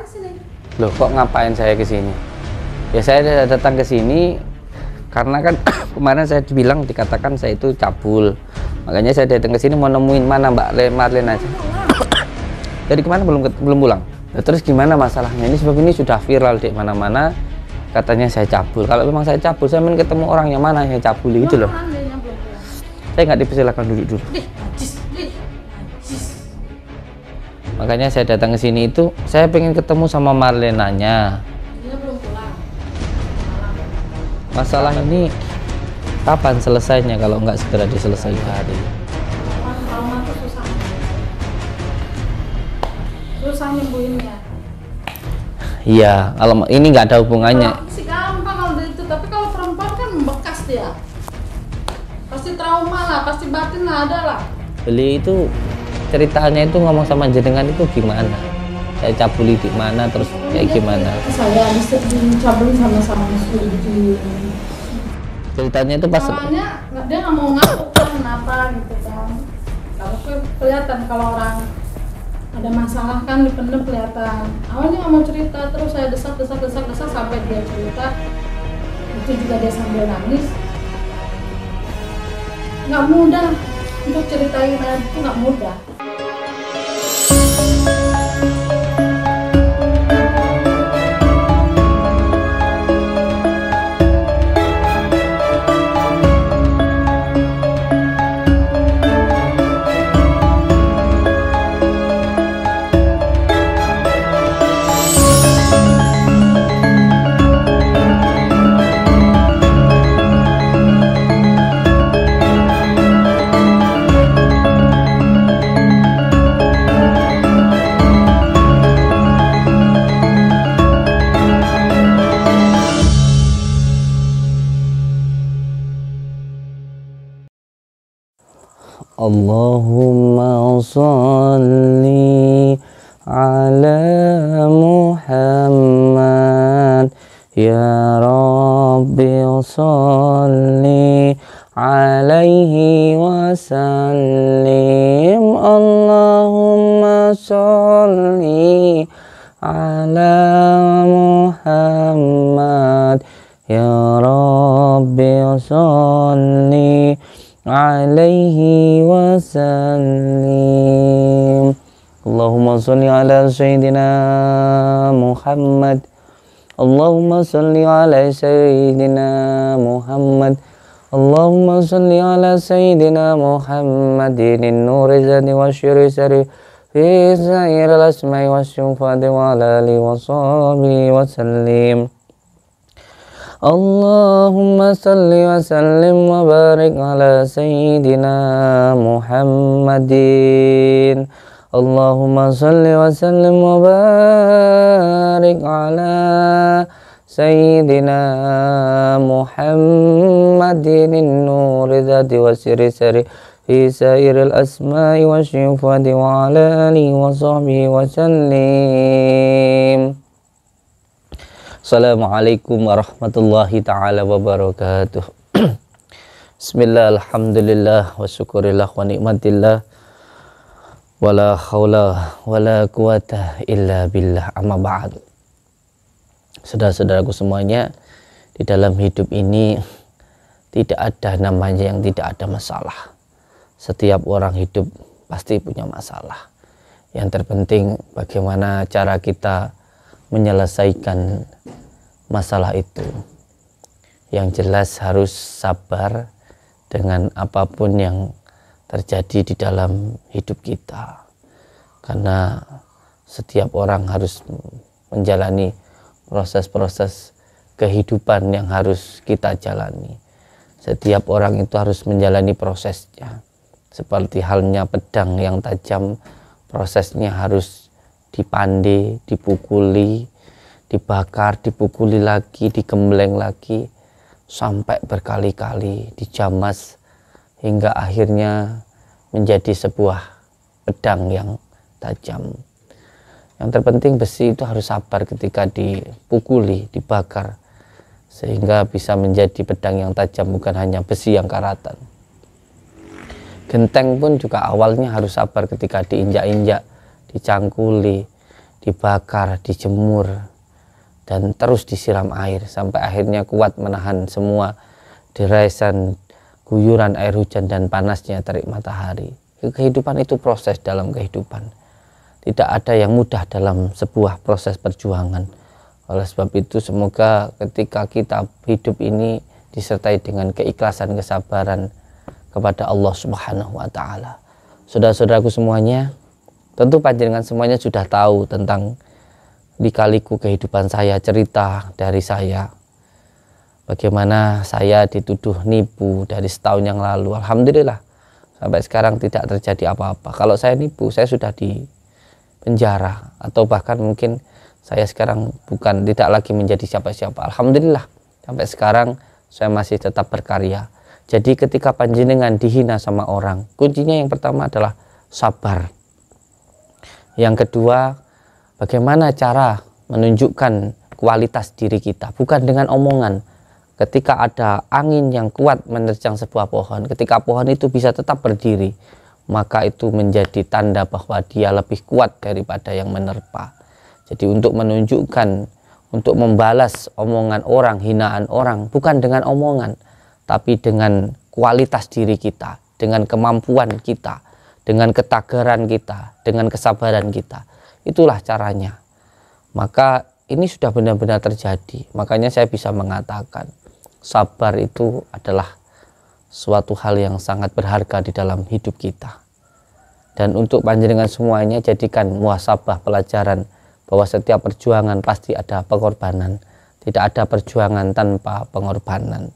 ngapain sini? Loh, kok ngapain saya ke sini? Ya saya datang ke sini karena kan kemarin saya dikatakan saya itu cabul. Makanya saya datang ke sini mau nemuin mana Mbak Marlene aja. Jadi kemana belum pulang. Nah, terus gimana masalahnya? Ini sebab ini sudah viral di mana-mana. Katanya saya cabul. Kalau memang saya cabul, saya ingin ketemu orang yang mana yang cabul gitu loh. Saya nggak dipersilakan duduk dulu. Makanya saya datang ke sini itu saya pengen ketemu sama Marlenanya. Dia belum pulang. Masalah ini kapan selesainya kalau nggak segera diselesaikan? Kalau tuh susah. Susah nyembuhinnya. Iya, kalau ini nggak ada hubungannya. Kalau sih gampang kalau itu, tapi kalau perempuan kan membekas dia. Pasti trauma lah, pasti batin lah, ada lah. Beli itu ceritanya itu ngomong sama jenengan itu gimana? Saya cabuli di mana terus kayak gimana? Saya dicabuli sama istri. Ceritanya itu pas Soalnya dia nggak mau ngaku kan kenapa gitu kan. Kalau kelihatan kalau orang ada masalah kan dipendem kelihatan. Awalnya nggak mau cerita, terus saya desak sampai dia cerita. Itu juga dia sambil nangis. Nggak mudah untuk ceritain itu, nggak mudah. Allahumma sholli ala Muhammad ya Rabbi sholli alaihi wasallim. Allahumma sholli ala Muhammad ya Rabbi sholli alaihi wasallim. Allahumma sholli ala sayyidina Muhammad. Allahumma sholli ala sayyidina Muhammad. Allahumma sholli ala sayyidina Muhammadin nuri zati wa syiri sari fi sairil asma'i wa syufati wa ala alihi wa sahbihi wa sallim. Allahumma salli wa sallim wa barik ala sayyidina Muhammadin. Allahumma salli wa sallim wa barik ala sayyidina Muhammadin nuri dzati wa sirri sari fi sairil asma'i wa syifati wa ala alihi wa sahbihi wa sallim. Assalamualaikum warahmatullahi ta'ala wabarakatuh. Bismillah, alhamdulillah, wa syukurillah, wa nikmatillah, wa la khawla wa la quwata illa billah, amma ba'd. Saudara-saudaraku semuanya, di dalam hidup ini tidak ada namanya yang tidak ada masalah. Setiap orang hidup pasti punya masalah. Yang terpenting bagaimana cara kita menyelesaikan masalah itu. Yang jelas harus sabar dengan apapun yang terjadi di dalam hidup kita, karena setiap orang harus menjalani proses-proses kehidupan yang harus kita jalani. Setiap orang itu harus menjalani prosesnya, seperti halnya pedang yang tajam, prosesnya harus dipandai, dipukuli, dibakar, dipukuli lagi, digembleng lagi, sampai berkali-kali dijamas hingga akhirnya menjadi sebuah pedang yang tajam. Yang terpenting besi itu harus sabar ketika dipukuli, dibakar, sehingga bisa menjadi pedang yang tajam, bukan hanya besi yang karatan. Genteng pun juga awalnya harus sabar ketika diinjak-injak, dicangkuli, dibakar, dijemur, dan terus disiram air sampai akhirnya kuat menahan semua deraisan guyuran air hujan dan panasnya terik matahari. Kehidupan itu proses dalam kehidupan. Tidak ada yang mudah dalam sebuah proses perjuangan. Oleh sebab itu semoga ketika kita hidup ini disertai dengan keikhlasan, kesabaran kepada Allah Subhanahu wa Ta'ala. Saudara-saudaraku semuanya, tentu panjenengan semuanya sudah tahu tentang lika-liku kehidupan saya, cerita dari saya. Bagaimana saya dituduh nipu dari setahun yang lalu. Alhamdulillah sampai sekarang tidak terjadi apa-apa. Kalau saya nipu, saya sudah di penjara, atau bahkan mungkin saya sekarang tidak lagi menjadi siapa-siapa. Alhamdulillah sampai sekarang saya masih tetap berkarya. Jadi ketika panjenengan dihina sama orang, kuncinya yang pertama adalah sabar. Yang kedua, bagaimana cara menunjukkan kualitas diri kita, bukan dengan omongan. Ketika ada angin yang kuat menerjang sebuah pohon, ketika pohon itu bisa tetap berdiri, maka itu menjadi tanda bahwa dia lebih kuat daripada yang menerpa. Jadi untuk menunjukkan, untuk membalas omongan orang, hinaan orang, bukan dengan omongan, tapi dengan kualitas diri kita, dengan kemampuan kita, dengan ketagaran kita, dengan kesabaran kita. Itulah caranya. Maka ini sudah benar-benar terjadi. Makanya saya bisa mengatakan sabar itu adalah suatu hal yang sangat berharga di dalam hidup kita. Dan untuk panjenengan semuanya, jadikan muhasabah pelajaran bahwa setiap perjuangan pasti ada pengorbanan. Tidak ada perjuangan tanpa pengorbanan.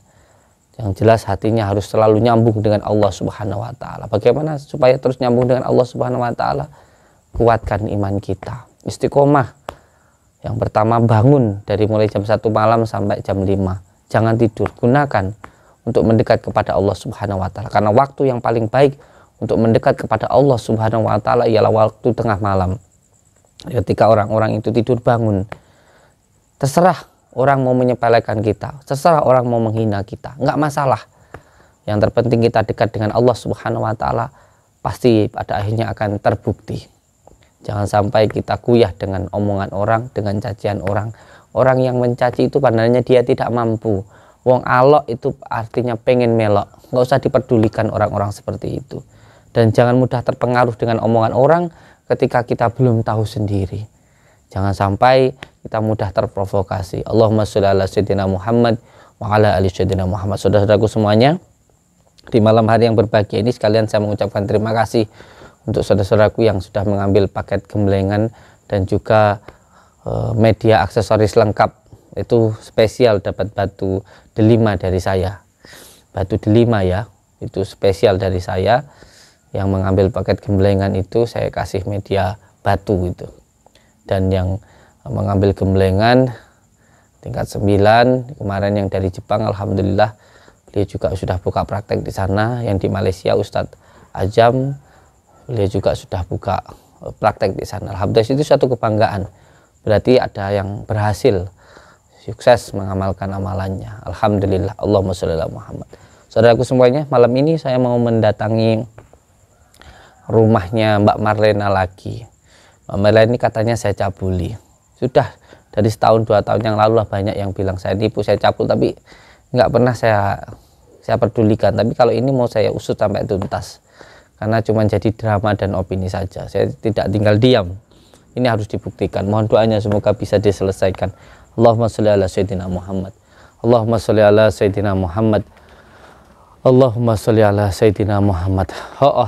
Yang jelas hatinya harus selalu nyambung dengan Allah Subhanahu wa Ta'ala. Bagaimana supaya terus nyambung dengan Allah Subhanahu wa Ta'ala? Kuatkan iman kita. Istiqomah. Yang pertama, bangun dari mulai jam 1 malam sampai jam 5. Jangan tidur. Gunakan untuk mendekat kepada Allah Subhanahu wa Ta'ala. Karena waktu yang paling baik untuk mendekat kepada Allah Subhanahu wa Ta'ala ialah waktu tengah malam. Ketika orang-orang itu tidur bangun. Terserah orang mau menyepelekan kita, terserah orang mau menghina kita, nggak masalah. Yang terpenting kita dekat dengan Allah Subhanahu wa Ta'ala, pasti pada akhirnya akan terbukti. Jangan sampai kita kuyah dengan omongan orang, dengan cacian orang. Orang yang mencaci itu padahal dia tidak mampu. Wong alok itu artinya pengen melok. Nggak usah dipedulikan orang-orang seperti itu. Dan jangan mudah terpengaruh dengan omongan orang ketika kita belum tahu sendiri. Jangan sampai kita mudah terprovokasi. Allahumma sholli ala sayyidina Muhammad wa ala ali sayyidina Muhammad. Saudara-saudaraku semuanya, di malam hari yang berbahagia ini sekalian saya mengucapkan terima kasih untuk saudara-saudaraku yang sudah mengambil paket gemblengan dan juga media aksesoris lengkap. Itu spesial dapat batu delima dari saya. Batu delima ya, itu spesial dari saya. Yang mengambil paket gemblengan itu saya kasih media batu itu. Dan yang mengambil gemblengan tingkat 9 kemarin yang dari Jepang, alhamdulillah beliau juga sudah buka praktek di sana. Yang di Malaysia Ustadz Ajam, beliau juga sudah buka praktek di sana. Alhamdulillah itu suatu kebanggaan. Berarti ada yang berhasil sukses mengamalkan amalannya. Alhamdulillah. Allahumma sholli ala Muhammad. Saudaraku semuanya, malam ini saya mau mendatangi rumahnya Mbak Marlena lagi. Mbak Marlena ini katanya saya cabuli. Sudah dari setahun 2 tahun yang lalu lah banyak yang bilang saya tipu, saya cabul, tapi nggak pernah saya pedulikan. Tapi kalau ini mau saya usut sampai tuntas, karena cuma jadi drama dan opini saja. Saya tidak tinggal diam. Ini harus dibuktikan. Mohon doanya semoga bisa diselesaikan. Allahumma sholli ala sayyidina Muhammad. Allahumma sholli ala sayyidina Muhammad. Allahumma sholli ala sayyidina Muhammad.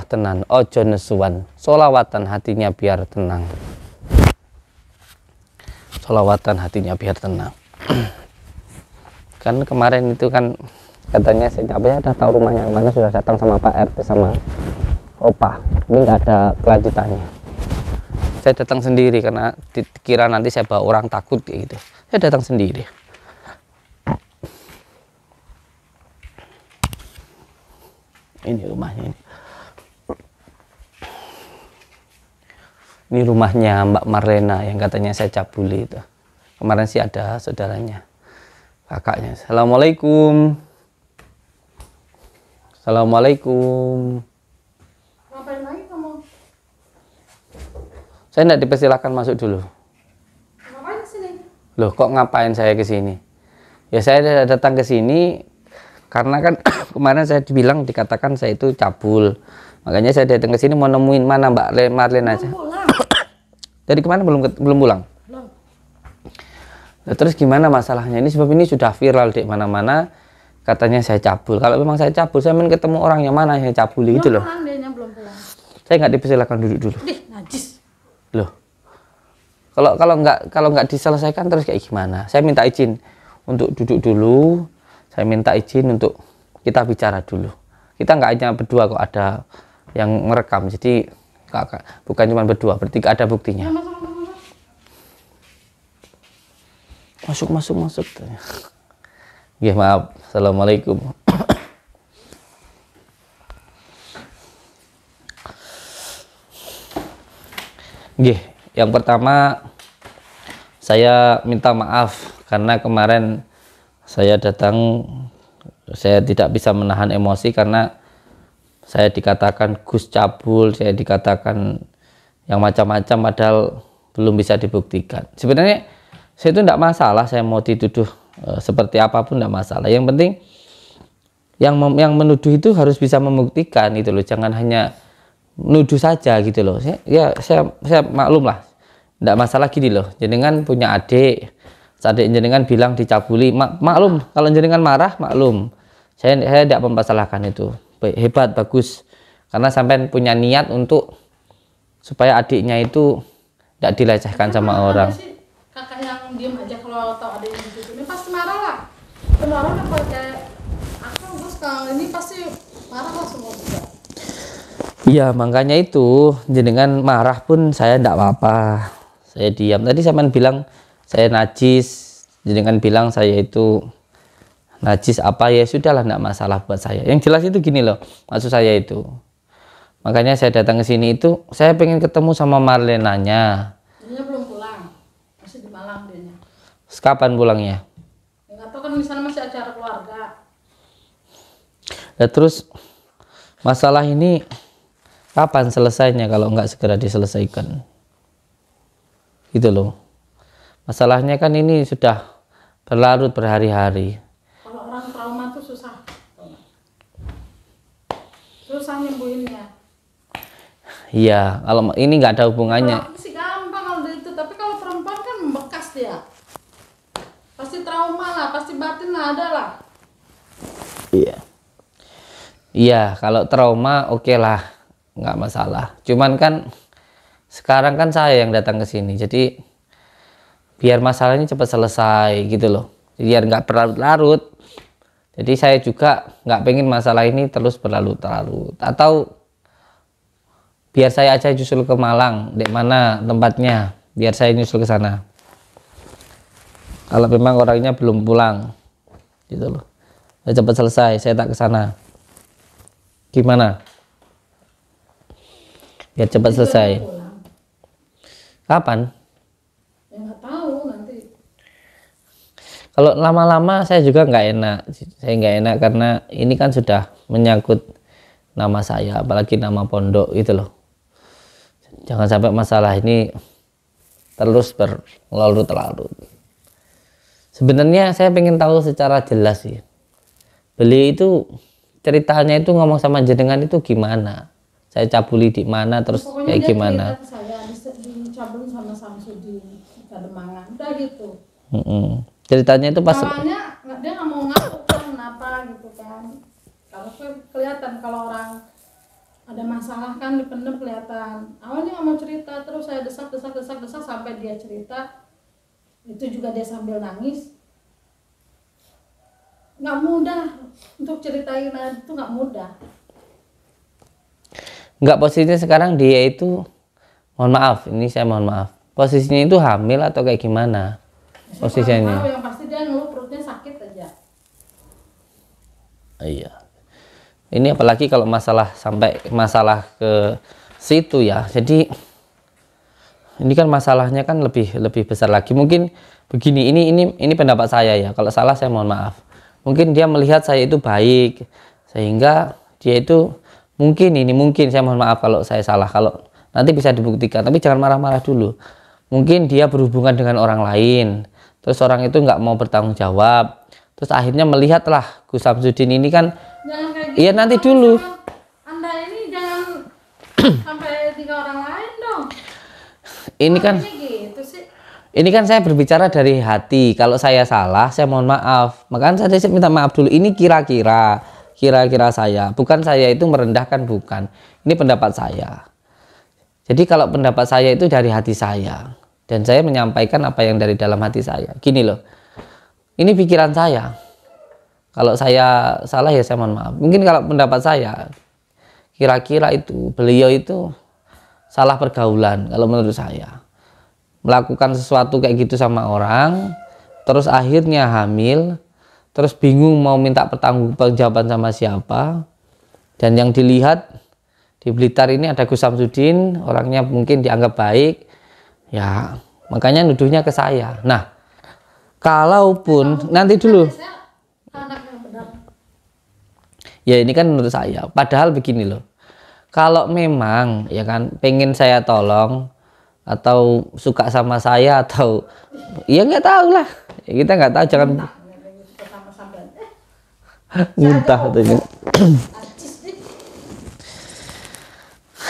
Tenan, ojo nesuan. Solawatan hatinya biar tenang. Solawatan hatinya biar tenang. Kan kemarin itu kan katanya saya udah tahu rumahnya mana, sudah datang sama Pak RT sama Opa. Ini nggak ada kelanjutannya. Saya datang sendiri karena dikira nanti saya bawa orang takut gitu. Saya datang sendiri. Ini rumahnya ini. Ini rumahnya Mbak Marlena yang katanya saya cabuli itu. Kemarin sih ada saudaranya, kakaknya. Assalamualaikum. Assalamualaikum. Ngapain lagi kamu? Saya tidak dipersilakan masuk dulu. Loh, kok ngapain saya ke sini? Ya saya datang ke sini karena kan kemarin saya dikatakan saya itu cabul. Makanya saya datang ke sini mau nemuin mana Mbak Marlin aja. Dari kemana belum pulang? Belum. Nah, terus gimana masalahnya? Ini sebab ini sudah viral di mana-mana. Katanya saya cabul. Kalau memang saya cabul, saya ingin ketemu orang yang mana yang cabul gitu loh. Belum pulang. Saya nggak dipersilakan duduk dulu. Najis. Loh. Kalau nggak diselesaikan terus kayak gimana? Saya minta izin untuk duduk dulu. Saya minta izin untuk kita bicara dulu. Kita nggak hanya berdua kok, ada yang merekam. Jadi bukan cuma berdua, bertiga, ada buktinya. Masuk. Ya maaf. Assalamualaikum. Nggih, yang pertama saya minta maaf karena kemarin saya datang, saya tidak bisa menahan emosi karena saya dikatakan Gus cabul, saya dikatakan yang macam-macam padahal belum bisa dibuktikan. Sebenarnya saya itu tidak masalah, saya mau dituduh seperti apapun tidak masalah. Yang penting yang menuduh itu harus bisa membuktikan gitu loh, jangan hanya nuduh saja gitu loh. Saya maklum lah, tidak masalah gini loh. Jenengan punya adik jenengan bilang dicabuli, maklum. Kalau jenengan marah, maklum. Saya tidak mempersalahkan itu. Hebat, bagus. Karena sampai punya niat untuk supaya adiknya itu tidak dilecehkan sama orang. Sih, kakak yang diem aja kalau tahu adiknya gitu, ini pasti marah lah. Semua orang yang pakai aku terus kalau ini pasti marah lah semua juga. Iya, makanya itu jenengan marah pun saya tidak apa-apa. Saya diam. Tadi sampean bilang saya najis, jenengan bilang saya itu najis apa, ya sudahlah, tidak masalah buat saya. Yang jelas itu gini loh, maksud saya itu. Makanya saya datang ke sini itu saya pengen ketemu sama Marlenanya. Dia belum pulang, masih di Malang dia. Kapan pulangnya? Nggak tahu kan di sana masih acara keluarga. Nah, terus masalah ini kapan selesainya kalau nggak segera diselesaikan? Gitu loh. Masalahnya kan ini sudah berlarut berhari-hari. Kalau orang trauma tuh susah nyembuhinnya. Iya, kalau ini nggak ada hubungannya. Kalau sih gampang kalau itu, tapi kalau perempuan kan membekas dia. Pasti trauma lah, pasti batin lah, ada lah. Iya. Iya, kalau trauma oke lah, nggak masalah. Cuman kan sekarang kan saya yang datang ke sini, jadi biar masalahnya cepat selesai gitu loh, biar nggak berlarut-larut. Jadi saya juga nggak pengen masalah ini terus berlarut-larut. Atau biar saya aja nyusul ke Malang, di mana tempatnya, biar saya nyusul ke sana. Kalau memang orangnya belum pulang, gitu loh, cepat selesai, saya tak ke sana. Gimana? Biar cepat selesai. Kapan? Ya nggak tahu nanti. Kalau lama-lama saya juga nggak enak. Saya nggak enak karena ini kan sudah menyangkut nama saya, apalagi nama pondok itu loh. Jangan sampai masalah ini terus berlarut-larut. Sebenarnya saya pengen tahu secara jelas sih. Beliau itu ceritanya itu ngomong sama jenengan itu gimana? Saya cabuli di mana, terus pokoknya kayak dia gimana? Saya dicabuli sama Samsudin di Kademangan, udah gitu. Ceritanya itu pas. Awalnya dia nggak mau ngaku kan, kenapa gitu kan? Kalau kelihatan kalau orang ada masalah kan dipendam kelihatan. Awalnya nggak mau cerita, terus saya desak sampai dia cerita. Itu juga dia sambil nangis. Nggak mudah untuk ceritain itu, nggak mudah. Nggak, posisinya sekarang dia itu, mohon maaf, ini saya mohon maaf, posisinya itu hamil atau kayak gimana posisinya? Tahu, yang pasti dia ngeluh perutnya sakit aja. Iya, ini apalagi kalau masalah sampai masalah ke situ ya. Jadi ini kan masalahnya kan lebih besar lagi. Mungkin begini, ini pendapat saya ya, kalau salah saya mohon maaf. Mungkin dia melihat saya itu baik sehingga dia itu mungkin saya mohon maaf kalau saya salah, kalau nanti bisa dibuktikan, tapi jangan marah-marah dulu. Mungkin dia berhubungan dengan orang lain, terus orang itu nggak mau bertanggung jawab, terus akhirnya melihatlah Gus Samsudin ini kan, Jangan kayak gitu. iya nanti dulu, Anda ini jangan sampai 3 orang lain dong. ini kan Gitu sih. ini kan saya berbicara dari hati. Kalau saya salah, saya mohon maaf. Makanya saya minta maaf dulu. Ini kira-kira saya. Bukan saya itu merendahkan, bukan. Ini pendapat saya. Jadi kalau pendapat saya itu dari hati saya. Dan saya menyampaikan apa yang dari dalam hati saya. Gini loh. Ini pikiran saya. Kalau saya salah ya saya mohon maaf. Mungkin kalau pendapat saya, kira-kira itu beliau itu salah pergaulan kalau menurut saya. Melakukan sesuatu kayak gitu sama orang, terus akhirnya hamil, terus bingung mau minta pertanggungjawaban sama siapa. Dan yang dilihat di Blitar ini ada Gus Samsudin, orangnya mungkin dianggap baik, ya makanya nuduhnya ke saya. Nah, kalaupun nanti dulu, Anak yang benar. ya ini kan menurut saya. Padahal begini loh, kalau memang ya kan pengen saya tolong, atau suka sama saya, atau ya nggak tahu lah, ya, kita nggak tahu, jangan muntah katanya.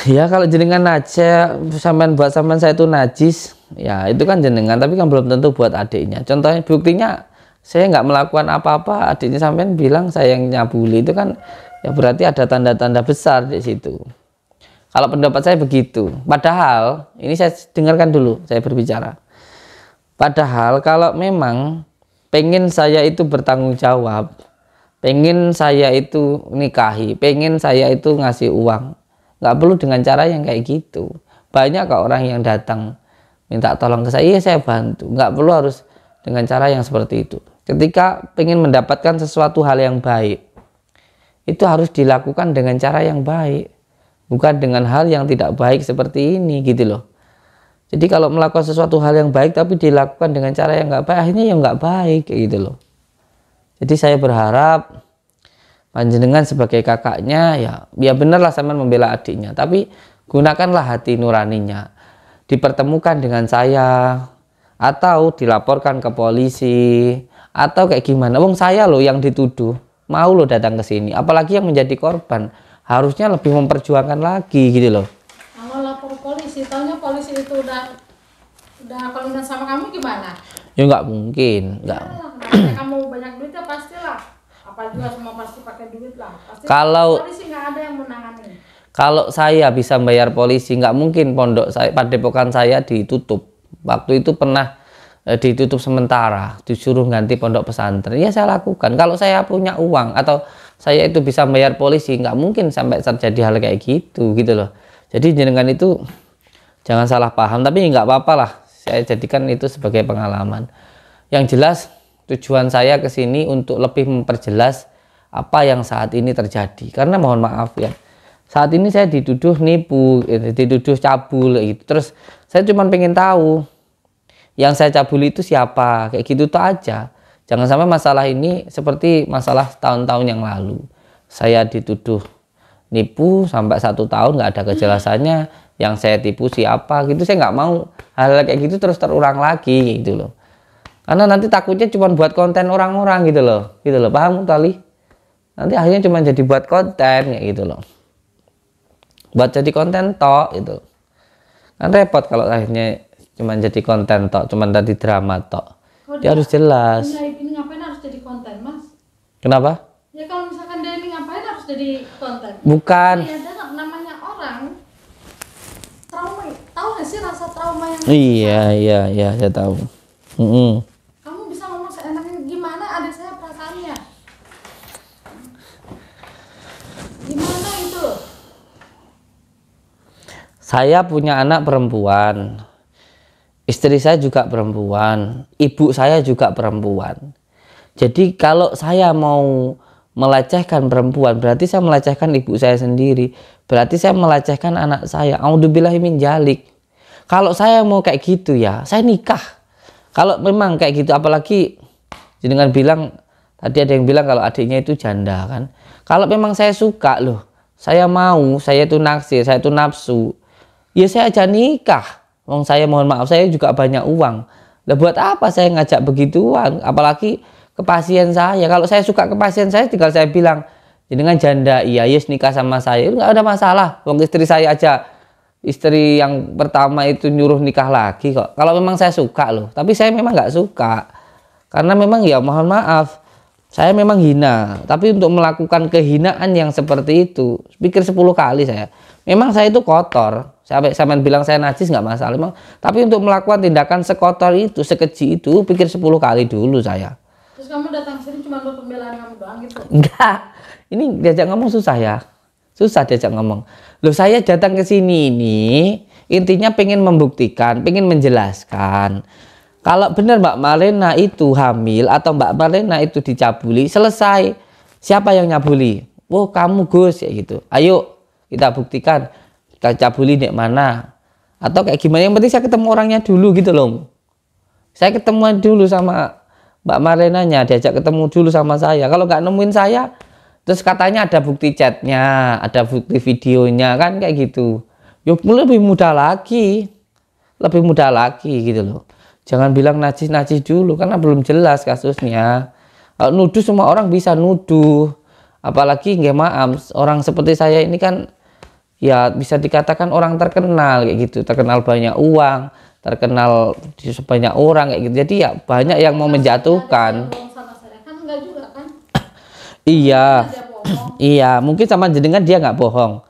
Ya kalau jenengan aja sampean buat sampean saya itu najis, ya itu kan jenengan, tapi kan belum tentu buat adiknya. Contohnya, buktinya saya nggak melakukan apa-apa, adiknya sampean bilang saya yang nyabuli, itu kan ya berarti ada tanda-tanda besar di situ. Kalau pendapat saya begitu. Padahal, ini saya dengarkan dulu, saya berbicara. Padahal kalau memang pengen saya itu bertanggung jawab, pengen saya itu nikahi, pengen saya itu ngasih uang, nggak perlu dengan cara yang kayak gitu. Banyak kok orang yang datang minta tolong ke saya, iya saya bantu. Nggak perlu harus dengan cara yang seperti itu. Ketika pengen mendapatkan sesuatu hal yang baik, itu harus dilakukan dengan cara yang baik. Bukan dengan hal yang tidak baik seperti ini gitu loh. Jadi kalau melakukan sesuatu hal yang baik tapi dilakukan dengan cara yang nggak baik, akhirnya ya nggak baik kayak gitu loh. Jadi saya berharap panjenengan sebagai kakaknya ya benarlah sampean membela adiknya, tapi gunakanlah hati nuraninya. Dipertemukan dengan saya atau dilaporkan ke polisi atau kayak gimana. Wong saya loh yang dituduh, mau lo datang ke sini, apalagi yang menjadi korban. Harusnya lebih memperjuangkan lagi gitu loh. Kalau lapor polisi, taunya polisi itu udah komitmen sama kamu gimana? Ya nggak mungkin, nggak. Ya, kamu banyak duit ya pastilah. Apa juga semua pasti pakai duit lah. Pasti Kalau polisi nggak ada yang menangani. Kalau saya bisa bayar polisi, nggak mungkin pondok saya, padepokan saya ditutup. Waktu itu pernah ditutup sementara, disuruh ganti pondok pesantren. Ya saya lakukan. Kalau saya punya uang atau saya itu bisa bayar polisi, nggak mungkin sampai terjadi hal kayak gitu loh. Jadi jenengan itu jangan salah paham, tapi nggak apa-apa lah. Saya jadikan itu sebagai pengalaman. Yang jelas tujuan saya ke sini untuk lebih memperjelas apa yang saat ini terjadi. Karena mohon maaf ya, saat ini saya dituduh nipu, dituduh cabul gitu. Terus saya cuma pengen tahu yang saya cabuli itu siapa, kayak gitu tuh aja. Jangan sampai masalah ini seperti masalah tahun-tahun yang lalu. Saya dituduh nipu sampai 1 tahun nggak ada kejelasannya. Yang saya tipu siapa gitu. Saya nggak mau hal kayak gitu terus terulang lagi gitu loh. Karena nanti takutnya cuma buat konten orang-orang gitu loh. Paham kali? Nanti akhirnya cuma jadi buat konten ya gitu loh. Buat jadi konten tok gitu. Kan repot kalau akhirnya cuma jadi konten tok, cuma tadi drama tok. Dia harus jelas. Ini ngapain harus jadi konten, Mas? Kenapa? Ya kalau misalkan dia ini ngapain harus jadi konten? Bukan. Ya ada namanya orang trauma. Tahu nggak sih rasa trauma yang? Iya, saya tahu. Kamu bisa ngomong seenaknya gimana? Adik saya perasaannya. Gimana itu? Saya punya anak perempuan. Istri saya juga perempuan, ibu saya juga perempuan. Jadi kalau saya mau melecehkan perempuan, berarti saya melecehkan ibu saya sendiri. Berarti saya melecehkan anak saya. Auzubillahi min dzalik. Kalau saya mau kayak gitu ya, saya nikah. Kalau memang kayak gitu, apalagi jenengan bilang, tadi ada yang bilang kalau adiknya itu janda kan. Kalau memang saya suka loh, saya mau, saya itu naksir, saya itu nafsu, ya saya aja nikah. Wong saya mohon maaf, saya juga banyak uang. Lah buat apa saya ngajak begituan, apalagi ke pasien saya. Kalau saya suka ke pasien saya, tinggal saya bilang, jenengan janda, iya yes nikah sama saya, nggak ada masalah. Wong istri saya aja, istri yang pertama itu nyuruh nikah lagi kok. Kalau memang saya suka loh, tapi saya memang nggak suka. Karena memang ya mohon maaf, saya memang hina. Tapi untuk melakukan kehinaan yang seperti itu, pikir 10 kali saya. Memang saya itu kotor. Sampai bilang saya najis nggak masalah memang. Tapi untuk melakukan tindakan sekotor itu, sekeji itu, pikir 10 kali dulu saya. Terus kamu datang sini cuma untuk pembelaan kamu doang gitu? Enggak. Ini diajak ngomong susah ya. Susah diajak ngomong. Loh, saya datang ke sini ini intinya pengen membuktikan, pengen menjelaskan. Kalau benar Mbak Malena itu hamil atau Mbak Malena itu dicabuli, selesai. Siapa yang nyabuli? Oh, kamu Gus, ya gitu. Ayo kita buktikan. Kita cabuli di mana? Atau kayak gimana? Yang penting saya ketemu orangnya dulu gitu loh. Saya ketemuan dulu sama Mbak Malenanya, diajak ketemu dulu sama saya. Kalau nggak nemuin saya, terus katanya ada bukti chatnya, ada bukti videonya, kan kayak gitu. Yuk lebih mudah lagi gitu loh. Jangan bilang najis dulu karena belum jelas kasusnya. Kalau nuduh semua orang bisa nuduh, apalagi nggak maaf orang seperti saya ini kan ya bisa dikatakan orang terkenal kayak gitu, terkenal banyak uang, terkenal di sebanyak orang kayak gitu. Jadi ya banyak yang mau menjatuhkan. Iya, iya, mungkin sama jenengan dia nggak bohong.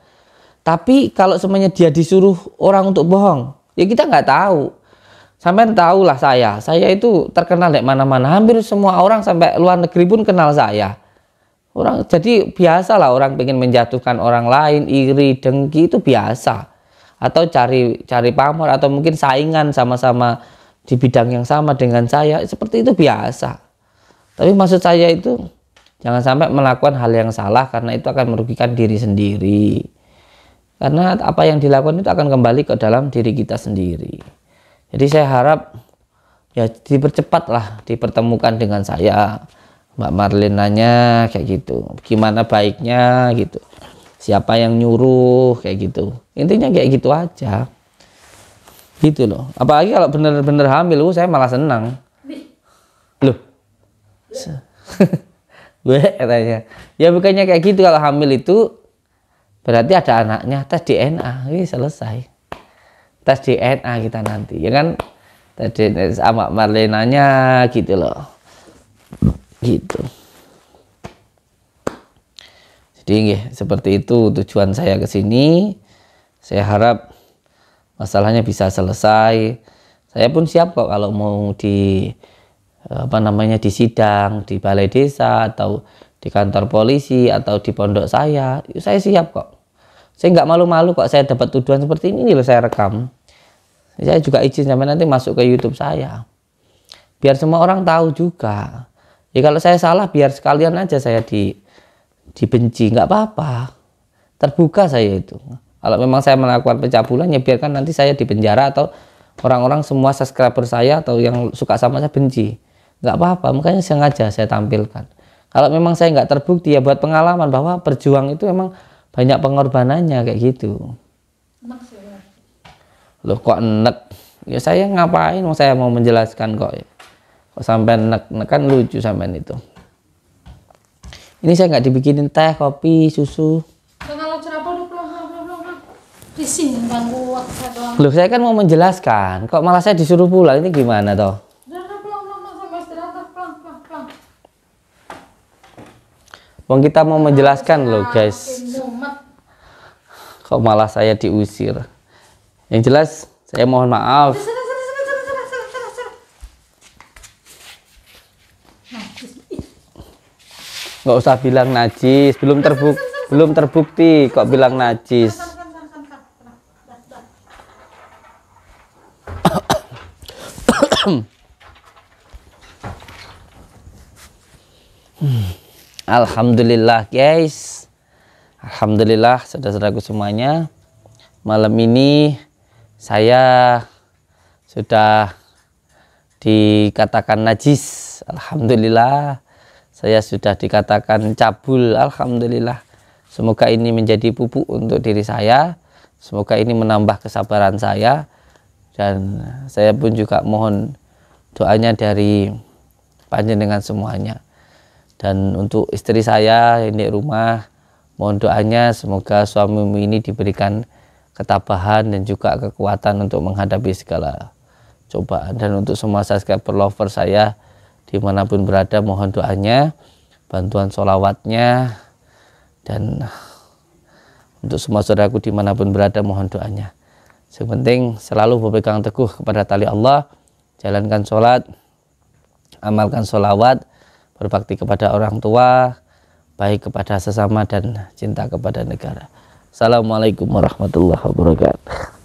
Tapi kalau semuanya dia disuruh orang untuk bohong, ya kita nggak tahu. Sampai tahu lah saya itu terkenal di mana-mana. Hampir semua orang sampai luar negeri pun kenal saya. Orang jadi biasa lah orang pengen menjatuhkan orang lain, iri, dengki itu biasa. Atau cari pamor atau mungkin saingan sama-sama di bidang yang sama dengan saya, seperti itu biasa. Tapi maksud saya itu jangan sampai melakukan hal yang salah karena itu akan merugikan diri sendiri. Karena apa yang dilakukan itu akan kembali ke dalam diri kita sendiri. Jadi saya harap ya dipercepat lah dipertemukan dengan saya. Mbak Marlenanya kayak gitu, gimana baiknya gitu, siapa yang nyuruh kayak gitu, intinya kayak gitu aja gitu loh. Apalagi kalau bener-bener hamil, saya malah senang loh. Gue katanya ya bukannya kayak gitu, kalau hamil itu berarti ada anaknya, tes DNA, ini selesai. Tes DNA kita nanti ya kan, tes sama Marlenanya gitu loh. Gitu. Jadi seperti itu tujuan saya ke sini. Saya harap masalahnya bisa selesai. Saya pun siap kok kalau mau di di sidang di balai desa atau di kantor polisi atau di pondok saya siap kok. Saya nggak malu-malu kok saya dapat tuduhan seperti ini loh, saya rekam. Saya juga izin sampai nanti masuk ke YouTube saya. Biar semua orang tahu juga. Ya kalau saya salah biar sekalian aja saya dibenci, nggak apa-apa. Terbuka saya itu. Kalau memang saya melakukan pencabulan ya biarkan nanti saya di penjara atau orang-orang semua subscriber saya atau yang suka sama saya benci. Nggak apa-apa, makanya sengaja saya tampilkan. Kalau memang saya nggak terbukti ya buat pengalaman bahwa berjuang itu memang banyak pengorbanannya kayak gitu. Loh kok enek? Ya saya ngapain? Saya mau menjelaskan kok ya. Kok sampai nek kan lucu sampean itu. Ini saya nggak dibikinin teh, kopi, susu. Kalau cerapa udah pulang. Di sini ganggu waktu saya doang. Loh saya kan mau menjelaskan, kok malah saya disuruh pulang, ini gimana toh? Udah pulang sampai istirahat, pulang. Wong kita mau menjelaskan loh guys. Kok malah saya diusir? Yang jelas saya mohon maaf. Nggak usah bilang najis, belum terbukti kok bilang najis. Alhamdulillah guys, alhamdulillah saudara-saudaraku semuanya, malam ini saya sudah dikatakan najis. Alhamdulillah saya sudah dikatakan cabul. Alhamdulillah. Semoga ini menjadi pupuk untuk diri saya. Semoga ini menambah kesabaran saya. Dan saya pun juga mohon doanya dari panjenengan semuanya. Dan untuk istri saya ini rumah, mohon doanya semoga suamimu ini diberikan ketabahan dan juga kekuatan untuk menghadapi segala cobaan. Dan untuk semua subscriber lover saya dimanapun berada, mohon doanya, bantuan sholawatnya, dan untuk semua saudaraku dimanapun berada mohon doanya. Yang penting selalu berpegang teguh kepada tali Allah, jalankan sholat, amalkan sholawat, berbakti kepada orang tua, baik kepada sesama dan cinta kepada negara. Assalamualaikum warahmatullahi wabarakatuh.